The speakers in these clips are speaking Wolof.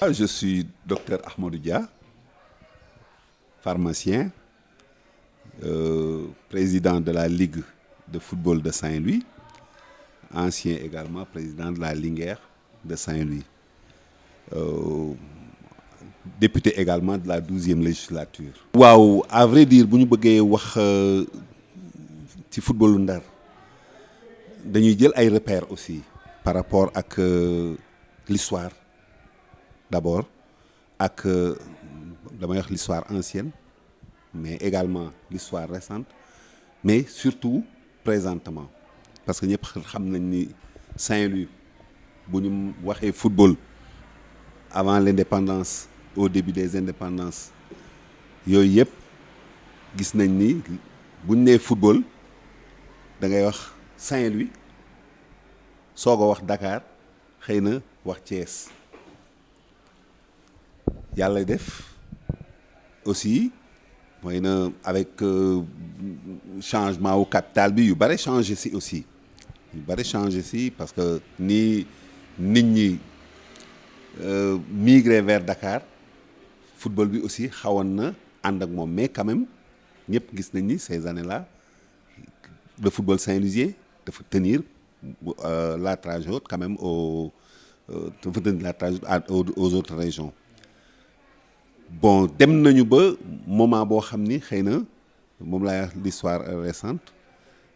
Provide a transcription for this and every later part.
Je suis docteur Ahmadou Dia, pharmacien, président de la Ligue de football de Saint-Louis, ancien également président de la Linguère de Saint-Louis, député également de la 12e législature. waaw à vrai dire bu ñu bëggee wax ci footballu Ndar dañuy jël ay repères aussi par rapport ak l'histoire d'abord ak damay wax l'histoire ancienne mais également l'histoire récente mais surtout présentement parce que ñëpp xam nañ ni Saint-Louis bu ñu waxee football avant l'indépendance au début des indépendances yooyu yëpp gis nañ ni bu ñu nee football da ngay wax Saint-Louis soog a wax Dakar xëy na wax Thiès yàlla def aussi mooy na avec changement wu capital bi yu bare changé si aussi yu bare changé si parce que ni nit ñi migré vers Dakar football bi aussi xawoon na ànd ak moom mais quand même ñëpp gis nañ ni ces années-là le football saint-louisien dafa tenir la trajectoire haute quand même dafa tenir la trajectoire aux autres régions. Bon dem nañu ba moment boo xam ni xëy na moom laa wax l'histoire récente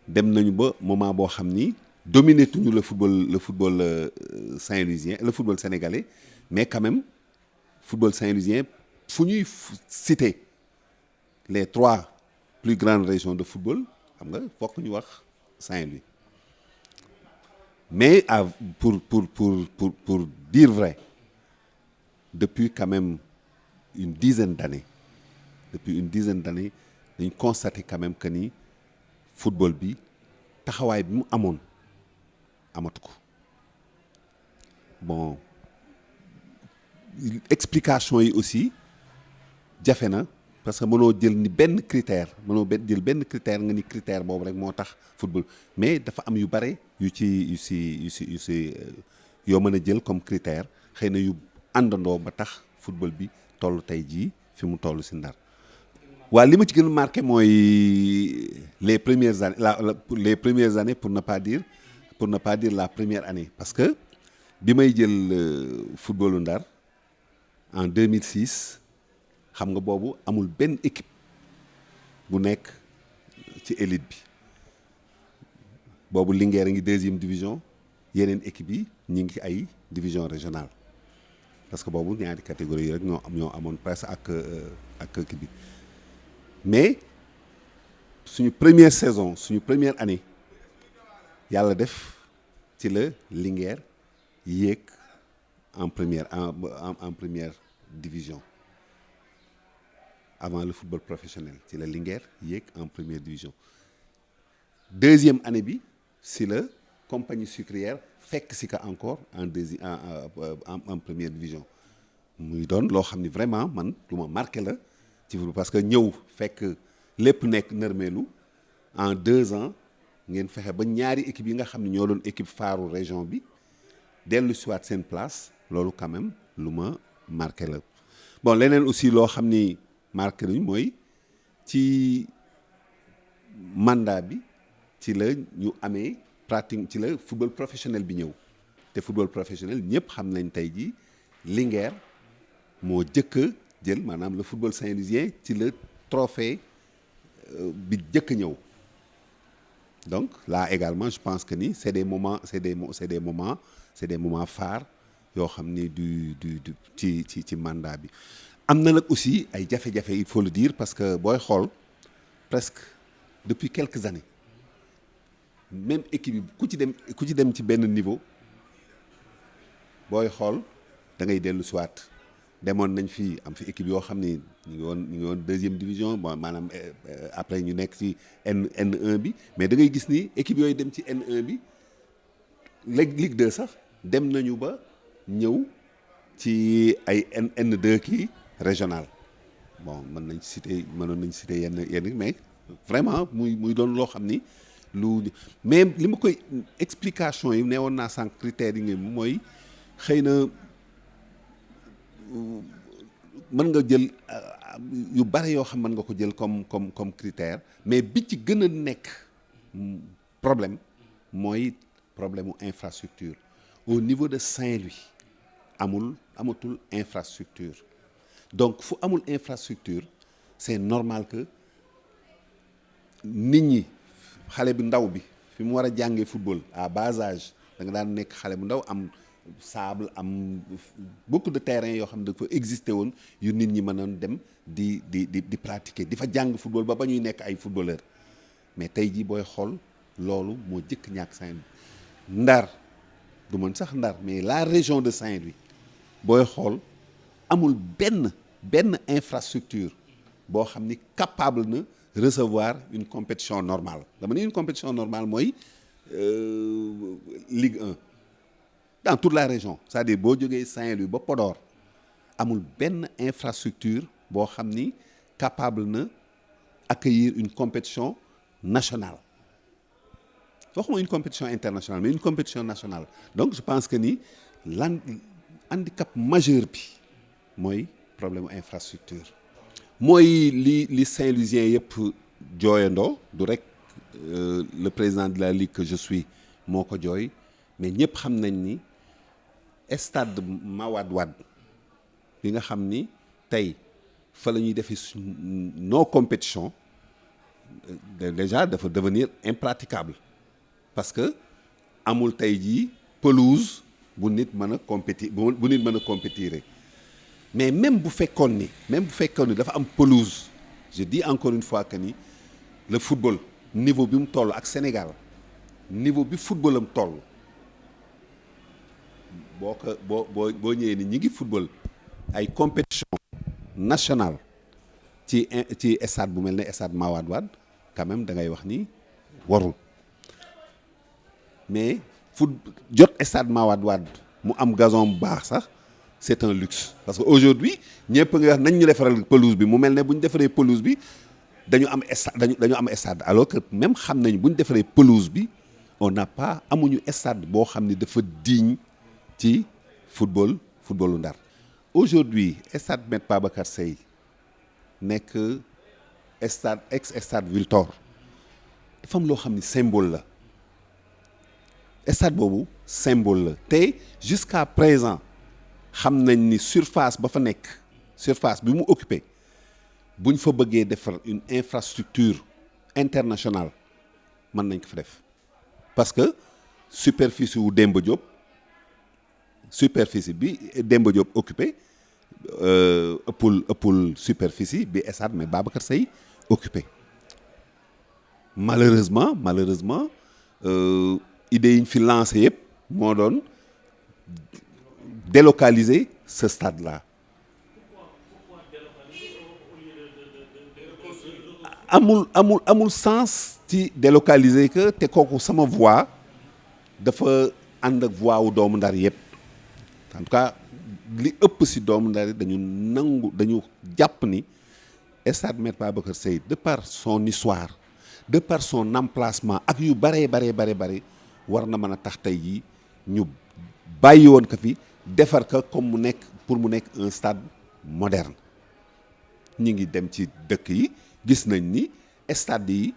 dem nañu ba moment boo xam ni dominé tuñu le football saint-louisien le football sénégalais mais quand même football saint-louisien fu ñuy citer les 3 plus grandes régions de football xam nga fokk ñu wax Saint-Louis mais pour dire vrai depuis quand même une dizaine d'années dañ constaté quand même que ni football bi taxawaay bi mu amoon amatu ko bon explication yi aussi jafe na parce que mënoo jël ni benn critère nga ni critère boobu rek moo tax football mais dafa am yu bare yu si yoo mën a jël comme critère xëy na yu àndandoo ba tax football bi toll tey jii fi mu toll si Ndar. waaw li ma ci gën a marqué mooy les premières années pour ne pas dire la première année parce que bi may jël footballu Ndar en 2006 xam nga boobu amul benn équipe bu nekk ci élite bi boobu Linguère a ngi 2e division yeneen équipe yi ñi ngi ay division régionale parce que boobu ñaari catégorie yi rek ñoo amoon presque ak équipe bi mais suñu première saison suñu première année yàlla def ci la Linguère yéeg en première division avant le football professionnel ci la Linguère yéeg en première division 2e année bi si la compagnie sucrière fekk si ka encore en première division muy doon loo xam ni vraiment man lu ma marqué la ci football parce que ñëw fekk lépp nekk nërmeelu en 2 ans ngeen fexe ba ñaari équipe yi nga xam ne ñoo doon équipe phare région bi dellu siwaat seen place loolu quand même lu ma marqué la bon leneen aussi loo xam ni marqué nañu mooy ci mandat bi ci la ñu amee pratique ci la football professionnel bi ñëw te football professionnel ñëpp xam nañ tey jii Linguère moo jëkk a jël maanaam le football saint-louisien ci le trophée bi jëkk a ñëw donc là également je pense que ni c'est des moments phares yoo xam ni ci mandat bi am na nag aussi ay jafe-jafe il faut le dire parce que booy xool presque depuis quelques années même équipe yi ku ci dem ci benn niveau booy xool da ngay dellu siwaat demoon nañ fi am fi équipe yoo xam ni ñu ngi woon 2e division bon maanaam après ñu nekk ci N1 bi mais da ngay gis ni équipe yooyu dem ci N1 bi Ligue 2 sax dem nañu ba ñëw ci ay N2 kii régional bon mënoon nañ citer yenn mais vraiment muy doon loo xam ni mais li ma koy explication yi ne woon naa sànq critères yi nga mooy xëy na mën nga jël yu bare yoo xam mën nga ko jël comme critère, mais bi ci gën a nekk problème mooy problème mu infrastructure. Au niveau de Saint-Louis amatul infrastructure, donc fu amul infrastructure c'est normal que nit ñi xale bi ndaw bi fi mu war a jàngee football à bas âge da nga daan nekk xale bu ndaw am sable, am beaucoup de terrains yoo xam ne dafa existé woon yu nit ñi mënoon dem di pratiquer di fa jàng football ba ñuy nekk ay footballeur. Mais tey jii booy xool loolu moo jëkk ñàkk Saint-Louis. Ndar du mën sax Ndar, mais la région de Saint-Louis booy xool amul benn infrastructure boo xam ni capable na recevoir une compétition normale. Dama ne une compétition normale mooy Ligue 1 dans toute la région, c'est-à-dire boo jógee Saint-Louis ba Podor amul benn infrastructure boo xam ni capable na accueillir une compétition nationale. Waxuma une compétition internationale, mais une compétition nationale. Donc je pense que ni handicap majeur bi mooy problème infrastructure. mooy li Saint-Louisien yëpp jooyandoo du rek le président de la ligue que je suis moo ko jooy, mais ñëpp xam nañ ni stade Mawade Wade bi nga xam ni tey fa la ñuy defee nos compétitions déjà dafa devenir impraticable parce que amul tey jii pelouse bu nit mën a compétir bu nit mën a compétir. Mais même bu fekkoon ni dafa am pelouse, je dis encore une fois que ni le football niveau bi mu toll ak Sénégal niveau bi football am toll boo ñëwee ni ñi ngi football ay compétition nationale ci stade bu mel ne stade Mawade Wade quand même da ngay wax ni warul. Mais jot stade Mawade Wade mu am gazon bu baax sax c'est un luxe, parce que aujourd'hui ñëpp nga wax nañ ñu defaral pelouse bi mu mel ne bu ñu defaree pelouse bi dañu am stade alors que même xam nañ bu ñu defaree pelouse bi on n'a pas amuñu stade boo xam ne dafa digne ci footballu Ndar. Aujourd'hui stade Me Babacar Sèye nekk stade Wiltor dafa am loo xam ni symbole la. Stade boobu symbole la te jusqu'à présent xam nañ ni surface ba fa nekk, surface bi mu occupé buñ fa bëggee defar une infrastructure internationale mën nañ ko fa def, parce que superficie wu Demba Diop bi Demba Diop occupé ëppul superficie bi stade Mais Babacar Sèye occupé. Malheureusement idée yi ñu fi lancé yëpp moo doon délocaliser ce stade-là. amul sens ci délocaliser que te kooku sama voix dafa ànd ak voix wu doomu Ndar yëpp. En tout cas li ëpp si doomu Ndar yi dañu jàpp ni stade Me Babacar Sèye de par son histoire, de par son emplacement ak yu bare war na mën a tax tey jii ñu bàyyi woon ko fi defar ko comme pour mu nekk un stade moderne. ñi ngi dem ci dëkk yi gis nañ ni stade yi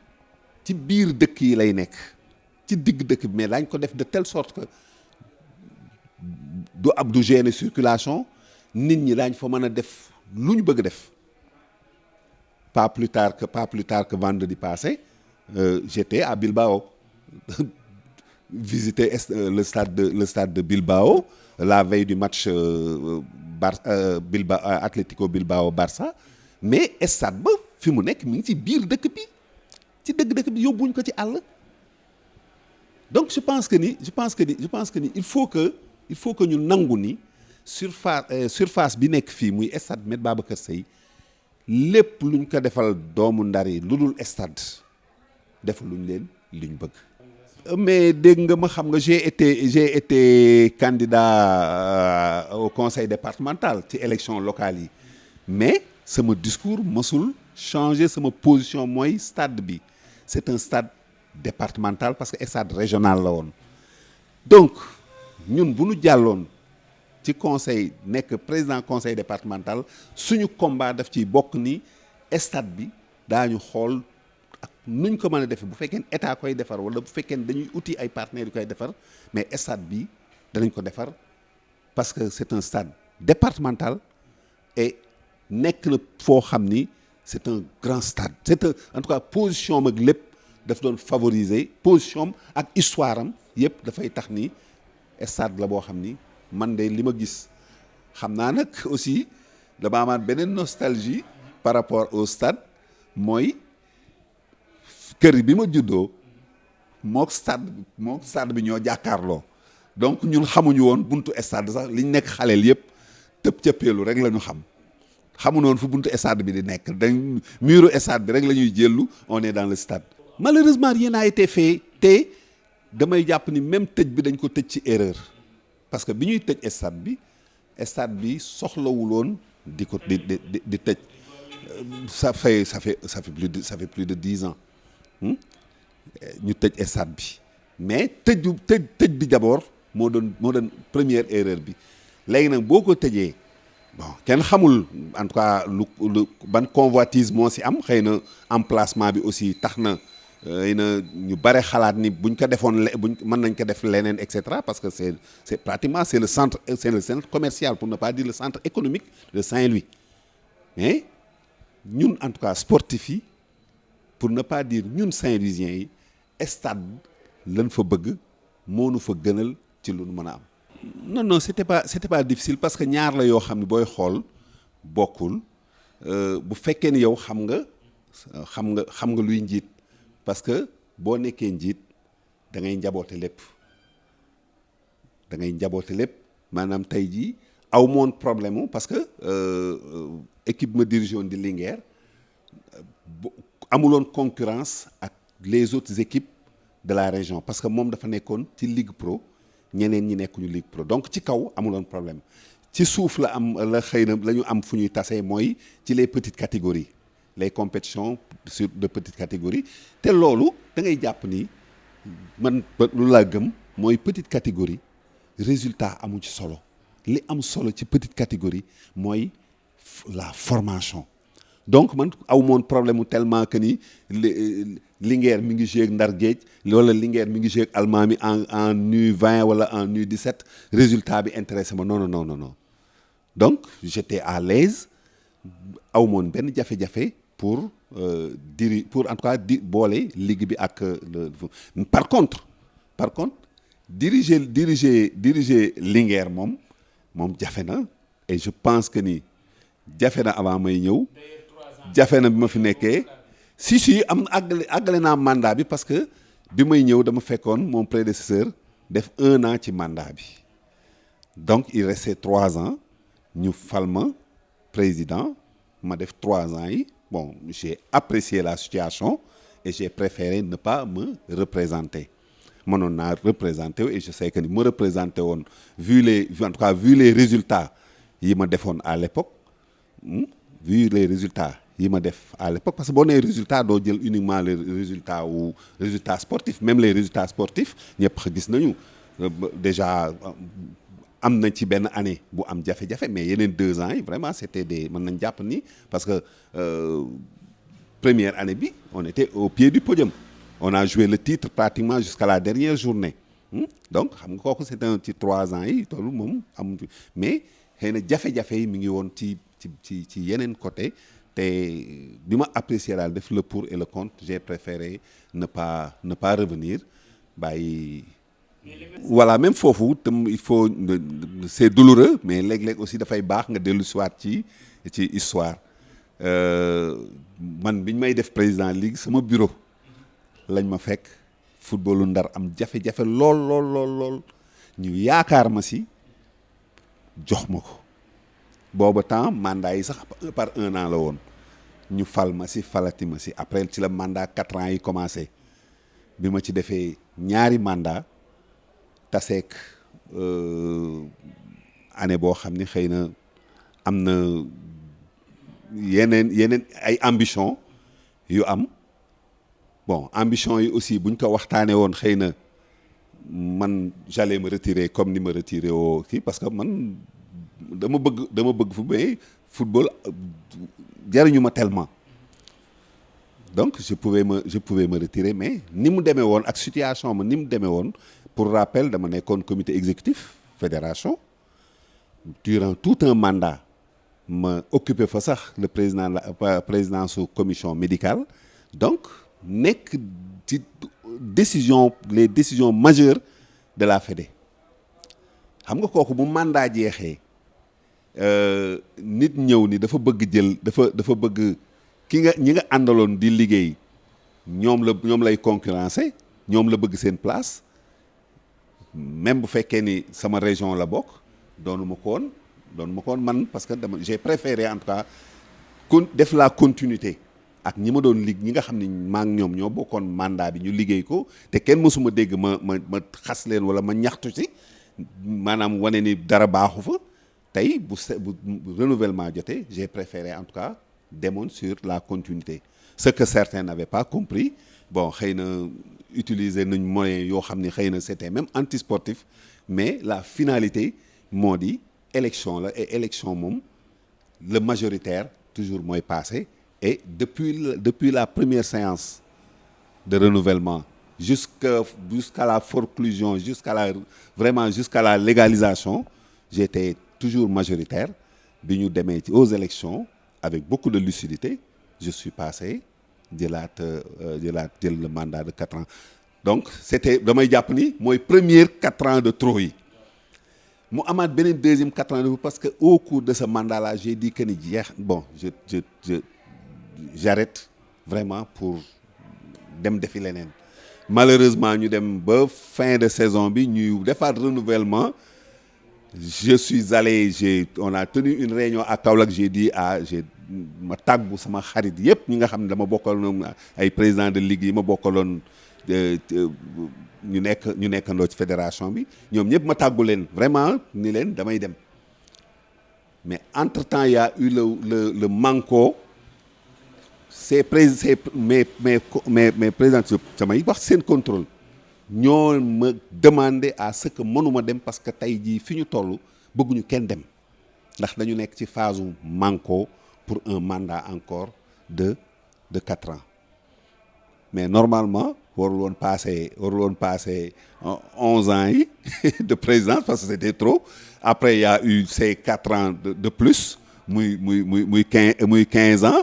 ci biir dëkk yi lay nekk, ci digg dëkk bi, mais daañ ko def de telle sorte que du gêner circulation, nit ñi daañ fa mën a def lu ñu bëgg def. Pas plus tard que vendredi passé j'étais à Bilbao visiter le stade de Bilbao la veille du match Atlético Bilbao Barça, mais stade ba fi mu nekk mi ngi ci biir dëkk bi, ci dëkk bi yóbbuñ ko ci àll. Donc je pense que ni il faut que ñu nangu ni surface bi nekk fii muy stade Me Babacar Sèye lépp luñ ko defal doomu Ndar yi lu dul stade defal luñ leen liñ bëgg. Mais dégg nga ma xam nga j'ai été candidat au conseil départemental ci élection locale yi, mais sama discours mosul changer sama position mooy stade bi c'est un stade départemental parce que stade régional la woon. Donc ñun bu ñu jàlloon ci conseil nekk président conseil départemental suñu combat daf ciy bokk ni stade bi daañu xool ak nuñ ko mën a defee bu fekkee état koy defar wala bu fekkee dañuy uti ay partenaires yu koy defar mais stade bi danañ ko defar parce que c'est un stade départemental et nekk na foo xam ni c'est un grand stade en tout cas position am ak lépp daf doon favoriser position am ak histoire am yëpp dafay tax ni stade la boo xam ni man de li ma gis xam naa nag aussi dama amaat beneen nostalgie par rapport au stade mooy kër bi ma juddoo mook stade bi ñoo jàkkaarloo donc ñun xamuñu woon buntu stade sax liñ nekk xaleel yëpp tëb cëppeelu rek la ñu xamuñu woon fu buntu stade bi di nekk dañ muru stade bi rek la ñuy jëllu on est dans le stade. Malheureusement rien n'a été fait te damay jàpp ni même tëj bi dañ ko tëj ci erreur parce que bi ñuy tëj stade bi soxlawuloon di ko di tëj ça fait plus de 10 ans ñu tëj stade bi mais tëj bi d'abord moo doon première erreur bi léegi nag boo ko tëjee bon kenn xamul en tout cas lu ban convoitise moo si am xëy na emplacement bi aussi tax na xëy na ñu bare xalaat ni buñ ko defoon buñ mën nañ ko def leneen et cetera parce que c'est pratiquement c'est le centre commercial pour ne pas dire le centre économique de Saint-Louis mais ñun en tout cas sportifs yi pour ne pas dire ñun Saint-Louisiens yi stade lañ fa bëgg moo nu fa gënal ci lu nu mën a am. non c'était pas difficile parce que ñaar la yoo xam ne booy xool bokkul bu fekkee ni yow xam nga luy njiit parce que boo nekkee njiit da ngay njaboote lépp maanaam tey jii aw moon problème parce que équipe ma dirigé woon di Linguère amuloon concurrence ak les autres équipes de la région parce que moom dafa nekkoon ci Ligue Pro ñeneen ñi nekkuñu Ligue Pro donc ci kaw amuloon problème ci suuf la xëy na la ñu am fu ñuy tasee mooy ci les petites catégories les compétitions de petites catégories te loolu da ngay jàpp ni man lu laa gëm mooy petite catégorie résultat amu ci solo li am solo ci petite catégorie mooy la formation donc man aw moon problème tellement que ni Linguère mi ngi joué ak Ndar Géej wala Linguère mi ngi joué ak Almami en U20 wala en U17 résultat bi intéressé ma non donc j'étais à l'aise aw moon benn jafe-jafe pour en tout cas boole ligue bi ak par contre diriger Linguère moom jafe na et je pense que ni jafe na avant may ñëw jafe na bi ma fi nekkee si am àggale naa mandat bi parce que bi may ñëw dama fekkoon mon prédécesseur def 1 an ci mandat bi donc il restait 3 ans ñu fal ma président ma def 3 ans yi bon j'ai apprécié la situation et j'ai préféré ne pas me représenter mënoon naa représenter et je sais que ni ma représenté woon vu les résultats yi ma defoon à l'époque vu les résultats yi ma def à l'époque parce que boo nee résultat doo jël uniquement les résultats sportifs même les résultats sportifs ñëpp gis nañu déjà am na ci benn année bu am jafe-jafe mais yeneen 2 ans yi vraiment c'était mën nañ jàpp ni parce que première année bi on était au pied du podium on a joué le titre pratiquement jusqu'à la dernière journée donc xam nga kooku c'est un ci 3 ans yi toolu moom am mais xëy na jafe-jafe yi mi ngi woon ci yeneen côté te bi ma apprécié daal def le pour et le contre j'ai préféré ne pas revenir bàyyi voilà même foofu tam il faut c'est douloureux mais léeg-léeg aussi dafay baax nga dellu siwaat ci histoire man biñ may def président ligue sama bureau lañ ma fekk footballu Ndar am jafe-jafe lool ñu yaakaar ma si jox ma ko booba temps mandat yi sax par 1 an la woon ñu falati ma si après ci la mandat 4 ans yi commencé bi ma ci defee ñaari mandat taseek année boo xam ni xëy na am na yeneen ay ambition yu am bon ambition yi aussi buñ ko waxtaanee woon xëy na man j'allais me retirer comme ni ma retiré woo kii parce que man dama bëgg football jariñu ma tellement donc je pouvais me retirer mais ni mu demee woon ak situation ma ni mu demee woon pour rappel dama nekkoon comité exécutif fédération durant tout un mandat ma occupé fa sax le président la présidence su commission médicale donc nekk ci les décisions majeures de la Fédé xam nga kooku bu mandat jeexee nit ñëw ni dafa bëgg jël dafa bëgg ñi nga àndaloon di liggéey ñoom lay concurrencer ñoom la bëgg seen place même bu fekkee ni sama région la bokk doonu ma ko woon man parce que j'ai préféré en tout cas def la continuité ak ñi ma doon ñi nga xam ne maa ngi ñoom ñoo bokkoon mandat bi ñu liggéey ko te kenn mësuma dégg ma xas leen wala ma ñaxtu ci maanaam wane ni dara baaxu fa tey bu renouvellement jotee j'ai préféré en tout cas demoon sur la continuité ce que certains n'avaient pas compris bon xëy na utiliser nañ moyen yoo xam ni xëy na c'était même antisportif mais la finalité moo di élection la et élection moom le majoritaire toujours mooy passé et depuis la première séance de renouvellement jusqu'à la forclusion jusqu'à la légalisation j'étais toujours majoritaire bi ñu demee ci aux élections avec beaucoup de lucidité je suis passé jël le mandat de 4 ans donc c'était damay jàpp ni mooy première 4 ans de trop yi mu amaat beneen deuxième 4 ans de parce que au cours de ce mandat là j'ai dit que ni jeex bon j'arrête vraiment pour dem defi leneen malheureusement ñu dem ba fin de saison bi ñuy defaat renouvellement je suis allé on a tenu une réunion à Kaolack j'ai dit ma tàggu sama xarit yëpp ñi nga xam ne dama bokkaloon ay président de ligue yi ma bokkaloon ñu nekkandoo ci fédération bi ñoom ñëpp ma tàggu leen vraiment ni leen damay dem mais entre temps il y a eu le manko mes présidents samay wax seen contrôle ñoo ma demandé à ce que mënuma dem parce que tey jii fi ñu toll bëgguñu kenn dem ndax dañu nekk ci phase manko pour un mandat encore de 4 ans mais normalement warul woon passer 11 ans yi de présidence parce que c'était trop après il y a eu ces 4 ans de plus muy 15 ans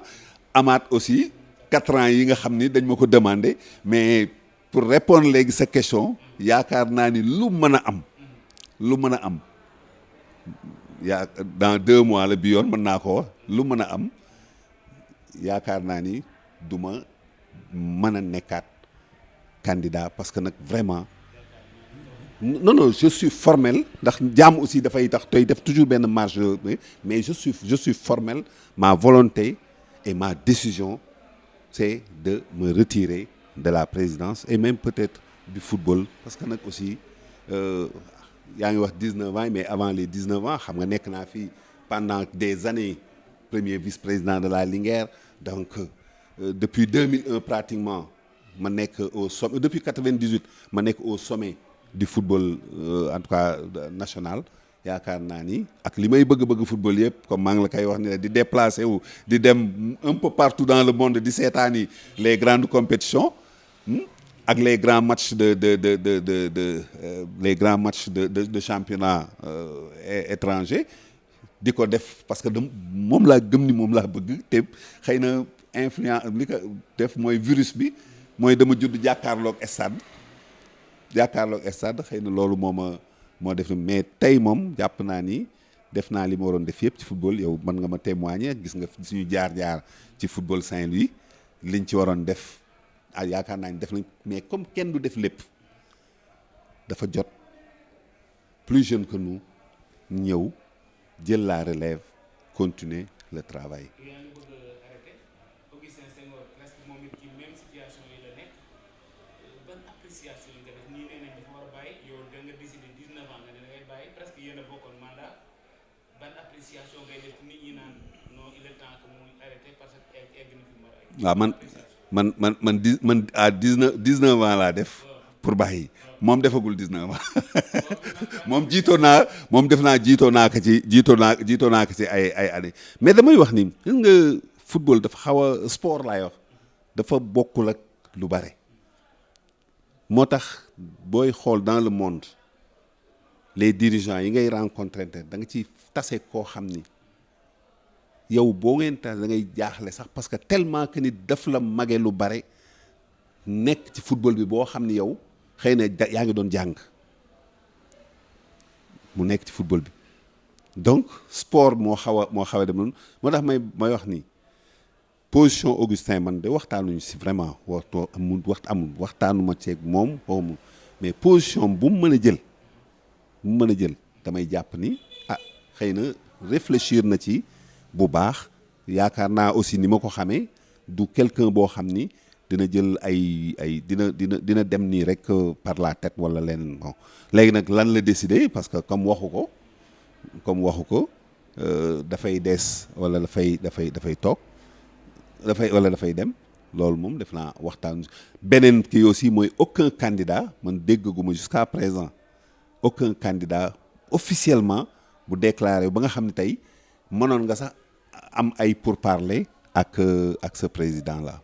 amaat aussi 4 ans yi nga xam ni dañ ma ko demandé mais pour répondre léegi sa question yaakaar naa ni lu mën a am dans 2 mois la bi yoon mën naa ko wax lu mën a am yaakaar naa ni du ma mën a nekkaat candidat parce que nag vraiment non je suis formel ndax jaam aussi dafay tax tey def toujours benn marge mais je suis formel ma volonté et ma décision c'est de me retirer de la présidence et même peut-être du football parce que nag aussi yaa ngi wax 19 ans mais avant les 19 ans xam nga nekk naa fi pendant des années premier vice-président de la Linguère donc depuis 2001 pratiquement ma nekk au sommet depuis 98 ma nekk au sommet du football en tout cas national yaakaar naa ni ak li may bëgg football yëpp comme maa ngi la koy wax ni la di déplacer wu di dem un peu partout dans le monde di seetaani les grandes compétitions ak les grands matchs les grands matchs de championnat étranger di ko def parce que moom laa gëm ni moom laa bëgg te xëy na influence li ko def mooy virus bi mooy dama judd jàkkaarloog stade xëy na loolu moo def mais tey moom jàpp naa ni def naa li ma waroon def yëpp ci football yow mën nga ma témoigner gis nga suñu jaar ci football Saint-Louis liñ ci waroon def yaakaar naa ni def nañ mais comme kenn du def lépp dafa jot plus jeune que nous ñëw jël la relève continuer le travail. waaw man à 19 ans laa def pour bàyyi moom defagul 19 ans moom jiitoo naa moom def naa jiitoo naa ko ci ay année mais damay wax ni gis nga football dafa xaw a sport laay wax dafa bokkul ak lu bare moo tax booy xool dans le monde les dirigeants yi ngay rencontrer da nga ci tase koo xam ni yow boo ngeen tase da ngay jaaxle sax parce que tellement que ni daf la mage lu bare nekk ci football bi boo xam ni yow xëy na yaa ngi doon jàng mu nekk ci football bi donc sport moo xaw a dem noonu moo tax may wax ni position Augustin man de waxtaanuñu si vraiment waxtaanuma ceeg moom xawma mais position bu mu mën a jël damay jàpp ni xëy na réfléchir na ci bu baax yaakaar naa aussi ni ma ko xamee du quelqu'un boo xam ni dina jël dina dem nii rek par la tête wala leneen bon léegi nag lan la décider parce que comme waxu ko dafay des wala dafay toog dafay dem loolu moom def naa waxtaan beneen kii aussi mooy aucun candidat man déggaguma jusqu'à présent aucun candidat officiellement bu déclaré ba nga xam ne tey mënoon nga sax am ay pourparlers ak ce président là